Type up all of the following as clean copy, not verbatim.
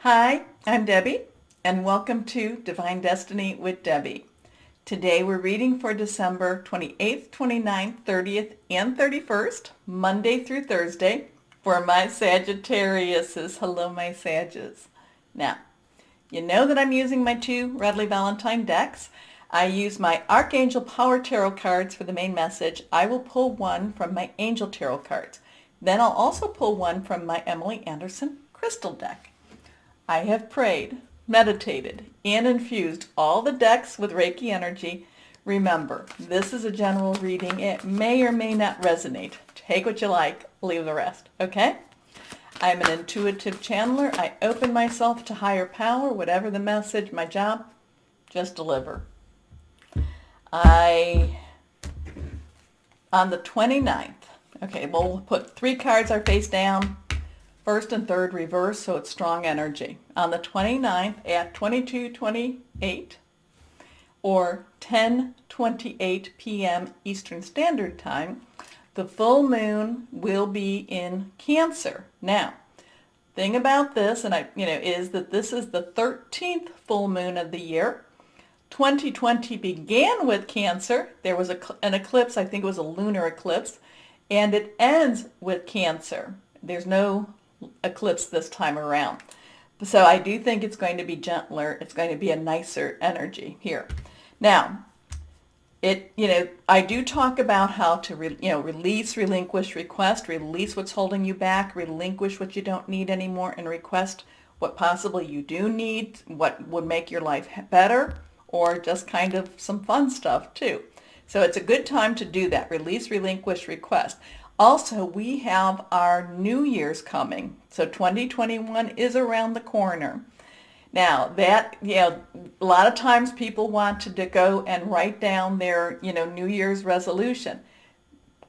Hi, I'm Debbie, and welcome to Divine Destiny with Debbie. Today we're reading for December 28th, 29th, 30th, and 31st, Monday through Thursday, for my Sagittariuses. Hello, my Sages. Now, you know that I'm using my two Radley Valentine decks. I use my Archangel Power Tarot cards for the main message. I will pull one from my Angel Tarot cards. Then I'll also pull one from my Emily Anderson Crystal deck. I have prayed, meditated, and infused all the decks with Reiki energy. Remember, this is a general reading. It may or may not resonate. Take what you like, leave the rest, okay? I'm an intuitive channeler. I open myself to higher power, whatever the message, my job, just deliver. On the 29th, okay, we'll put three cards are face down. First and third reverse, so it's strong energy. On the 29th at 22:28 or 10:28 p.m. Eastern Standard Time, the full moon will be in Cancer. Now, thing about this, is that this is the 13th full moon of the year. 2020 began with Cancer. There was an eclipse, I think it was a lunar eclipse, and it ends with Cancer. There's no eclipse this time around. So I do think it's going to be gentler. It's going to be a nicer energy here. Now, I do talk about how to, release, relinquish, request, release what's holding you back, relinquish what you don't need anymore, and request what possibly you do need, what would make your life better, or just kind of some fun stuff too. So it's a good time to do that. Release, relinquish, request. Also, we have our New Year's coming. So 2021 is around the corner. Now, that, a lot of times people want to go and write down their, New Year's resolution.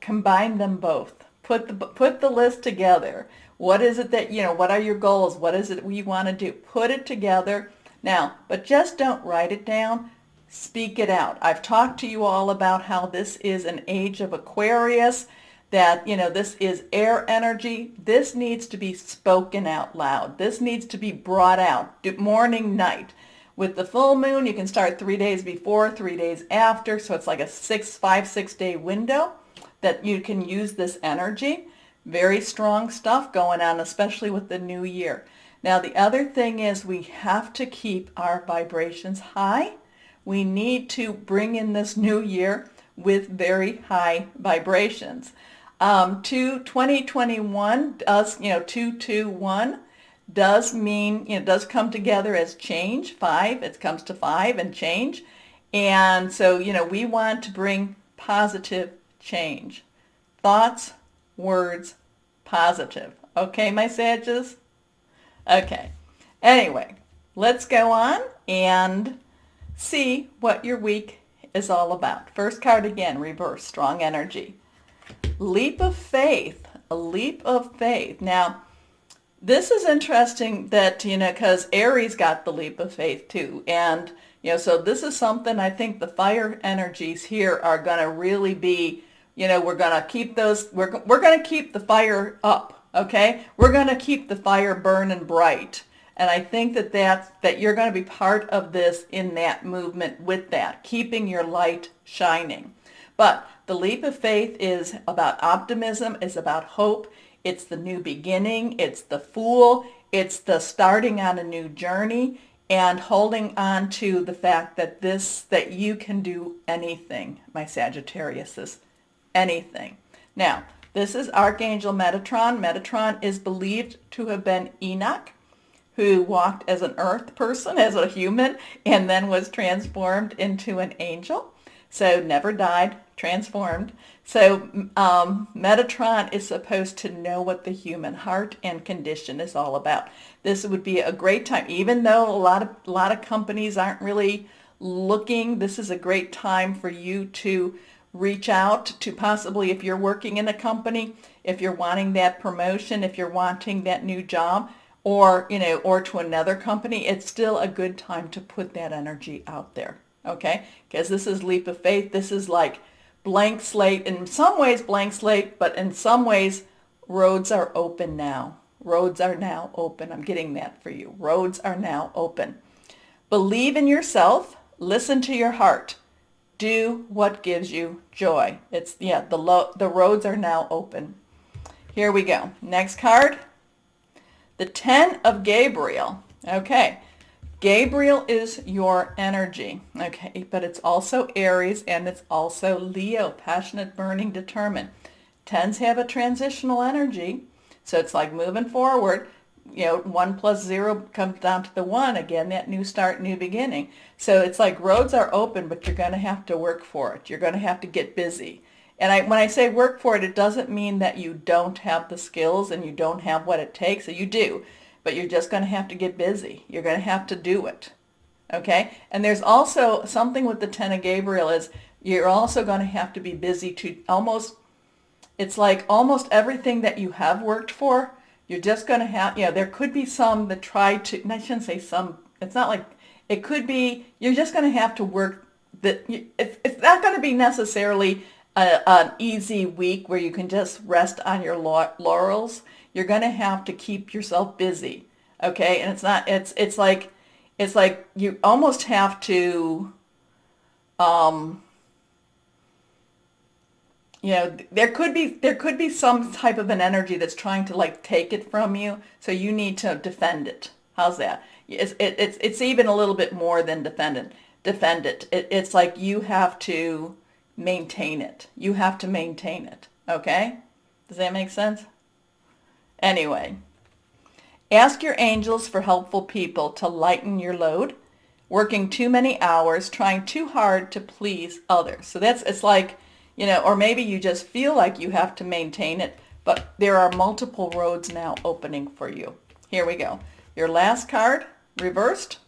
Combine them both. Put the list together. What is it that, what are your goals? What is it you want to do? Put it together. Now, but just don't write it down. Speak it out. I've talked to you all about how this is an age of Aquarius, that, this is air energy. This needs to be spoken out loud. This needs to be brought out morning, night. With the full moon, you can start 3 days before, 3 days after. So it's like a 5-6 day window that you can use this energy. Very strong stuff going on, especially with the new year. Now, the other thing is we have to keep our vibrations high. We need to bring in this new year with very high vibrations. 2021 does, 221 does mean, does come together as change. 5, it comes to 5 and change. And so, we want to bring positive change. Thoughts, words, positive. Okay, my Sages? Okay. Anyway, let's go on and see what your week is all about. First card again, reverse, strong energy. Leap of faith, a leap of faith. Now, this is interesting that, because Aries got the leap of faith too. And, so this is something I think the fire energies here are going to really be, we're going to keep those, we're going to keep the fire up, okay? We're going to keep the fire burning bright. And I think that you're going to be part of this in that movement with that, keeping your light shining. But the leap of faith is about optimism, it's about hope, it's the new beginning, it's the Fool, it's the starting on a new journey, and holding on to the fact that you can do anything, my Sagittariuses, anything. Now, this is Archangel Metatron. Metatron is believed to have been Enoch, who walked as an earth person, as a human, and then was transformed into an angel. So never died, transformed. So Metatron is supposed to know what the human heart and condition is all about. This would be a great time, even though a lot of companies aren't really looking. This is a great time for you to reach out to, possibly if you're working in a company, if you're wanting that promotion, if you're wanting that new job, or to another company. It's still a good time to put that energy out there. Okay, because this is leap of faith. This is like blank slate. In some ways, blank slate, but in some ways, roads are open now. Roads are now open. I'm getting that for you. Roads are now open. Believe in yourself. Listen to your heart. Do what gives you joy. It's, yeah, the roads are now open. Here we go. Next card. The 10 of Gabriel. Okay. Gabriel is your energy. Okay. But it's also Aries and it's also Leo. Passionate, burning, determined. 10s have a transitional energy. So it's like moving forward. 1 plus 0 comes down to the 1. Again, that new start, new beginning. So it's like roads are open, but you're going to have to work for it. You're going to have to get busy. And when I say work for it, it doesn't mean that you don't have the skills and you don't have what it takes. So you do, but you're just going to have to get busy. You're going to have to do it. Okay? And there's also something with the 10 of Gabriel is you're also going to have to be busy to it's like almost everything that you have worked for, you're just going to have, there could be some that try to, and I shouldn't say some, it's not like, it could be, you're just going to have to work, it's not going to be necessarily an easy week where you can just rest on your laurels. You're going to have to keep yourself busy, okay? And it's like you almost have to, there could be some type of an energy that's trying to like take it from you, so you need to defend it. How's that? It's even a little bit more than defend it. It's like you have to maintain it. You have to maintain it. Okay? Does that make sense? Anyway, ask your angels for helpful people to lighten your load. Working too many hours, trying too hard to please others. So it's like, or maybe you just feel like you have to maintain it, but there are multiple roads now opening for you. Here we go. Your last card, reversed,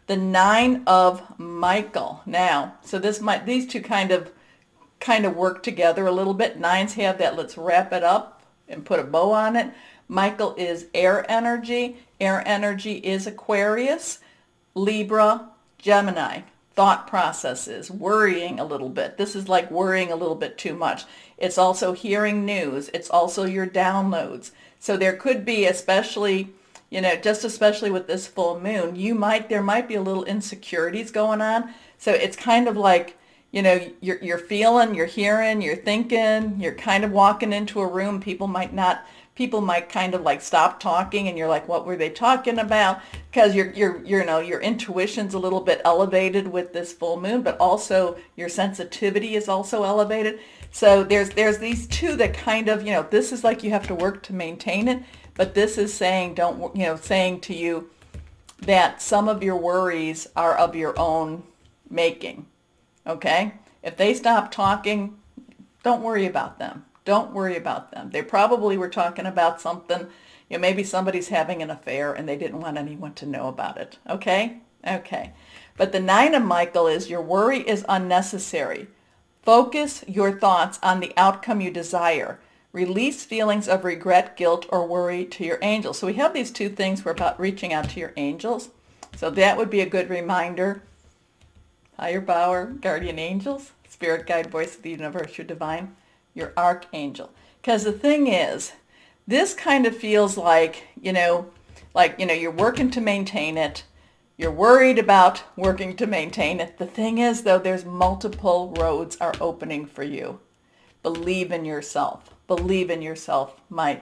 the 9 of Michael. Now, so these two kind of work together a little bit. 9s have that, let's wrap it up and put a bow on it. Michael is air energy. Air energy is Aquarius, Libra, Gemini. Thought processes, worrying a little bit. This is like worrying a little bit too much. It's also hearing news. It's also your downloads. So there could be, especially with this full moon, there might be a little insecurities going on. So it's kind of like, you're feeling, you're hearing, you're thinking, you're kind of walking into a room. People might kind of like stop talking and you're like, what were they talking about? Because your intuition's a little bit elevated with this full moon, but also your sensitivity is also elevated. So there's these two that kind of, this is like you have to work to maintain it, but this is saying saying to you that some of your worries are of your own making. Okay? If they stop talking, don't worry about them. Don't worry about them. They probably were talking about something, maybe somebody's having an affair and they didn't want anyone to know about it. Okay? Okay. But the 9 of Michael is your worry is unnecessary. Focus your thoughts on the outcome you desire. Release feelings of regret, guilt, or worry to your angels. So we have these two things. We're about reaching out to your angels. So that would be a good reminder. Higher power, guardian angels, spirit guide, voice of the universe, your divine, your archangel. Because the thing is, this kind of feels like, you're working to maintain it. You're worried about working to maintain it. The thing is, though, there's multiple roads are opening for you. Believe in yourself. Believe in yourself, my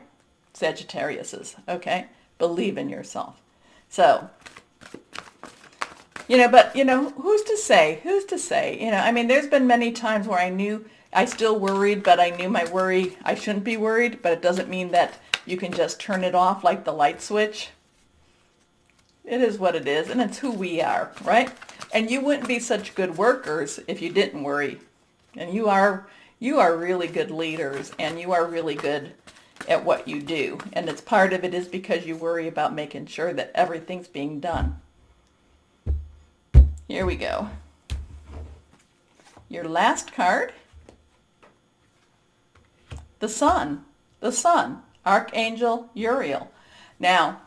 Sagittariuses, okay? Believe in yourself. So, but, who's to say? Who's to say? There's been many times where I still worried, but I knew my worry, I shouldn't be worried, but it doesn't mean that you can just turn it off like the light switch. It is what it is, and it's who we are, right? And you wouldn't be such good workers if you didn't worry. And you are really good leaders, and you are really good at what you do. And it's part of it is because you worry about making sure that everything's being done. Here we go. Your last card. The sun, Archangel Uriel. Now,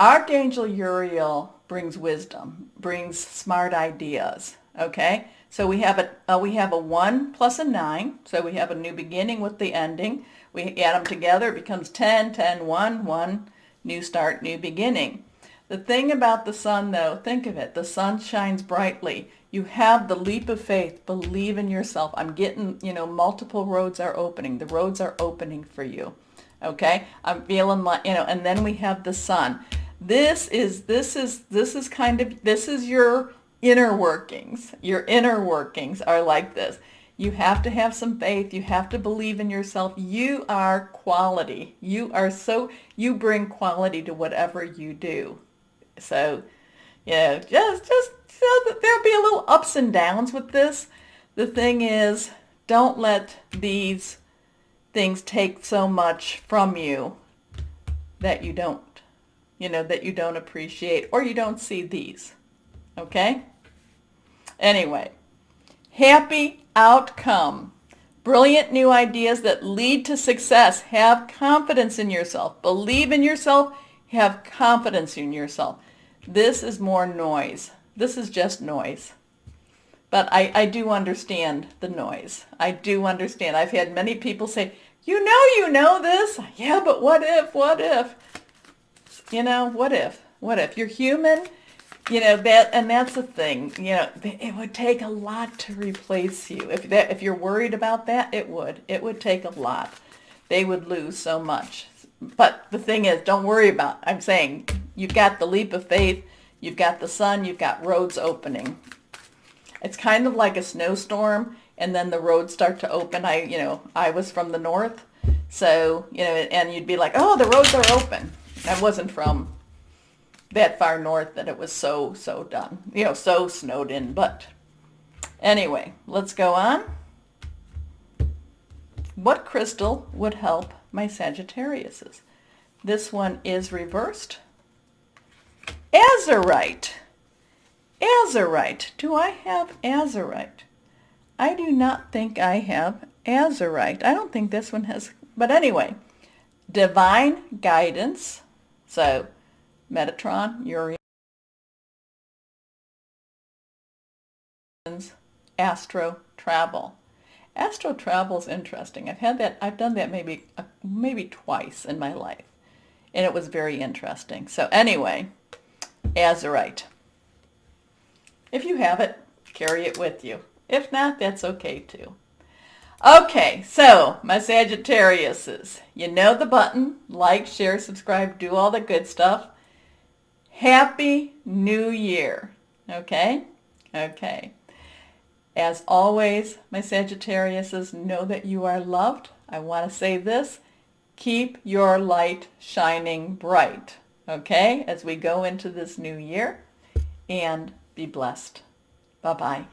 Archangel Uriel brings wisdom, brings smart ideas, okay? So we have a 1 plus a 9, so we have a new beginning with the ending. We add them together, it becomes 10, 10, 1, 1, new start, new beginning. The thing about the sun, though, think of it. The sun shines brightly. You have the leap of faith. Believe in yourself. I'm getting, multiple roads are opening. The roads are opening for you. Okay? I'm feeling like, and then we have the sun. This is your inner workings. Your inner workings are like this. You have to have some faith. You have to believe in yourself. You are quality. You bring quality to whatever you do. So, just so that there'll be a little ups and downs with this. The thing is, don't let these things take so much from you that you don't, that you don't appreciate or you don't see these. Okay? Anyway, happy outcome. Brilliant new ideas that lead to success. Have confidence in yourself. Believe in yourself. Have confidence in yourself. This is more noise. This is just noise. But I do understand the noise. I do understand. I've had many people say, you know this. Yeah, but what if? What if? What if? What if? You're human. That's the thing. It would take a lot to replace you. If you're worried about that, it would take a lot. They would lose so much. But the thing is, don't worry about it. I'm saying you've got the leap of faith, you've got the sun, you've got roads opening. It's kind of like a snowstorm, and then the roads start to open. I was from the north, so, and you'd be like, oh, the roads are open. I wasn't from that far north that it was so done, so snowed in. But anyway, let's go on. What crystal would help my Sagittariuses? This one is reversed. Azurite. Azurite. Do I have azurite? I do not think I have azurite. I don't think this one has, but anyway, divine guidance. So Metatron, Uriel, astro travel. Astro travel is interesting. I've done that maybe twice in my life, and it was very interesting. So anyway, azurite. If you have it, carry it with you. If not, that's okay too. Okay, so my Sagittariuses, you know the button. Like, share, subscribe, do all the good stuff. Happy New Year. Okay? Okay. As always, my Sagittariuses, know that you are loved. I want to say this. Keep your light shining bright. Okay? As we go into this new year. And be blessed. Bye-bye.